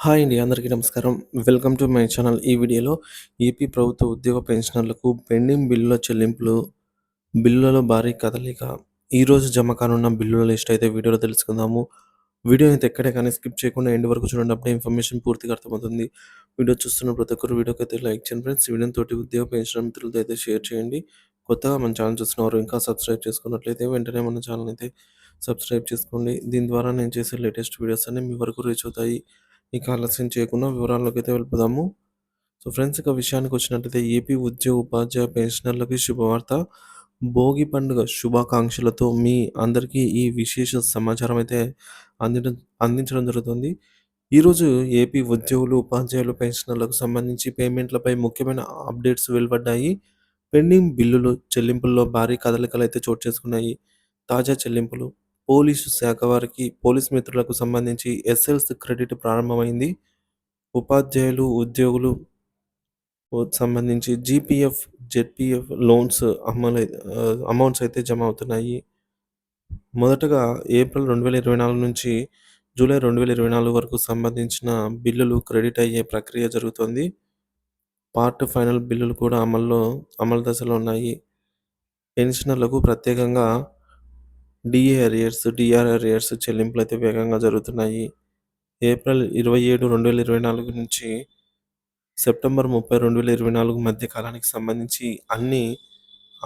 Hi అండి. అందరికీ నమస్కారం. Welcome to my channel. ఈ వీడియోలో ఏపీ ప్రభుత్వ ఉద్యోగ పెన్షనర్లకు పెండింగ్ బిల్లుల చెల్లింపులు, బిల్లులలో భారీ కదలిక, ఈరోజు జమ కానున్న బిల్లుల లిస్ట్ అయితే వీడియోలో తెలుసుకుందాము. వీడియో అయితే ఎక్కడే కానీ స్కిప్ చేయకుండా ఎండ్ వరకు చూడండి. అప్పుడే ఇన్ఫర్మేషన్ పూర్తిగా అర్థమవుతుంది. వీడియో చూస్తున్న ప్రతి ఒక్కరు వీడియోకి అయితే లైక్ చేయండి ఫ్రెండ్స్. వీడియోని తోటి ఉద్యోగ పెన్షనర్ మిత్రులతో అయితే షేర్ చేయండి. కొత్తగా మన ఛానల్ చూస్తున్నవారు ఇంకా సబ్స్క్రైబ్ చేసుకున్నట్లయితే వెంటనే మన ఛానల్ అయితే సబ్స్క్రైబ్ చేసుకోండి. దీని ద్వారా నేను చేసే లేటెస్ట్ వీడియోస్ అన్నీ మీ వరకు రీచ్ అవుతాయి. ఇక ఆలస్యం చేయకుండా వివరాల్లోకి అయితే వెళ్ళిపోదాము. సో ఫ్రెండ్స్, ఇక విషయానికి వచ్చినట్టయితే ఏపీ ఉద్యోగ ఉపాధ్యాయ పెన్షనర్లకి శుభవార్త. భోగి పండుగ శుభాకాంక్షలతో మీ అందరికీ ఈ విశేష సమాచారం అయితే అందించడం అందించడం జరుగుతుంది. ఈరోజు ఏపీ ఉద్యోగులు, ఉపాధ్యాయులు, పెన్షనర్లకు సంబంధించి పేమెంట్లపై ముఖ్యమైన అప్డేట్స్ వెలువడ్డాయి. పెండింగ్ బిల్లులు చెల్లింపుల్లో భారీ కదలికలు అయితే చోటు చేసుకున్నాయి. తాజా చెల్లింపులు పోలీస్ మిత్రులకు సంబంధించి ఎస్ఎల్స్ క్రెడిట్ ప్రారంభమైంది. ఉపాధ్యాయులు, ఉద్యోగులు సంబంధించి జీపీఎఫ్, జెడ్పీఎఫ్ లోన్స్ అమౌంట్స్ అయితే జమ అవుతున్నాయి. మొదటగా ఏప్రిల్ 2024 నుంచి జూలై 2024 వరకు సంబంధించిన బిల్లులు క్రెడిట్ అయ్యే ప్రక్రియ జరుగుతోంది. పార్ట్ ఫైనల్ బిల్లులు కూడా అమలు దశలో ఉన్నాయి. పెన్షనర్లకు ప్రత్యేకంగా డిఏ అరియర్స్, డిఆర్ అరియర్స్ చెల్లింపులయితే వేగంగా జరుగుతున్నాయి. ఏప్రిల్ 27, 2024 నుంచి సెప్టెంబర్ 30, 2024 మధ్య కాలానికి సంబంధించి అన్నీ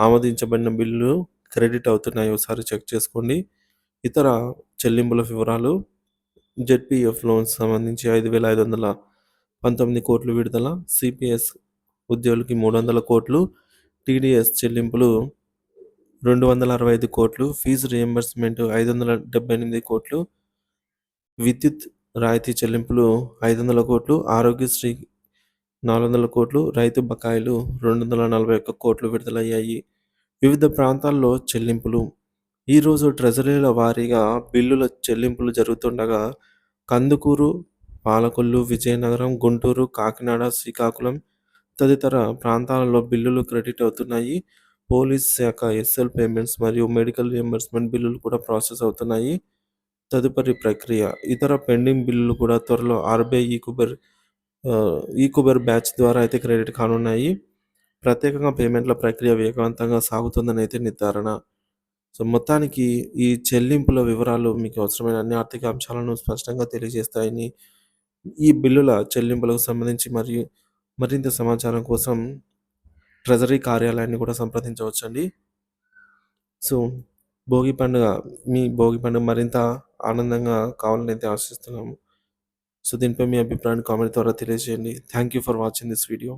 ఆమోదించబడిన బిల్లులు క్రెడిట్ అవుతున్నాయి. ఒకసారి చెక్ చేసుకోండి. ఇతర చెల్లింపుల వివరాలు: జెడ్పీఎఫ్ లోన్స్ సంబంధించి 5,519 కోట్లు విడుదల, సిపిఎస్ ఉద్యోగులకి 300 కోట్లు, టీడీఎస్ చెల్లింపులు 265 కోట్లు, ఫీజు రియంబర్స్మెంట్ 578 కోట్లు, విద్యుత్ రాయితీ చెల్లింపులు 500 కోట్లు, ఆరోగ్యశ్రీ 400 కోట్లు, రైతు బకాయిలు 241 కోట్లు విడుదలయ్యాయి. వివిధ ప్రాంతాల్లో చెల్లింపులు: ఈరోజు ట్రెజరీల వారీగా బిల్లుల చెల్లింపులు జరుగుతుండగా కందుకూరు, పాలకొల్లు, విజయనగరం, గుంటూరు, కాకినాడ, శ్రీకాకుళం తదితర ప్రాంతాలలో బిల్లులు క్రెడిట్ అవుతున్నాయి. పోలీస్ శాఖ ఎస్ఎల్ పేమెంట్స్ మరియు మెడికల్ రియంబర్స్మెంట్ బిల్లులు కూడా ప్రాసెస్ అవుతున్నాయి. తదుపరి ప్రక్రియ: ఇతర పెండింగ్ బిల్లులు కూడా త్వరలో ఆర్బీఐ ఈకుబర్ బ్యాచ్ ద్వారా అయితే క్రెడిట్ కానున్నాయి. ప్రత్యేకంగా పేమెంట్ల ప్రక్రియ వేగవంతంగా సాగుతుందని అయితే నిర్ధారణ. సో మొత్తానికి ఈ చెల్లింపుల వివరాలు మీకు అవసరమైన అన్ని ఆర్థిక అంశాలను స్పష్టంగా తెలియజేస్తాయని, ఈ బిల్లుల చెల్లింపులకు సంబంధించి మరియు మరింత సమాచారం కోసం ట్రెజరీ కార్యాలయాన్ని కూడా సంప్రదించవచ్చండి. సో మీ భోగి పండుగ మరింత ఆనందంగా కావాలని అయితే ఆశిస్తున్నాము. సో దీనిపై మీ అభిప్రాయాన్ని కామెంట్ ద్వారా తెలియజేయండి. Thank you for watching this video.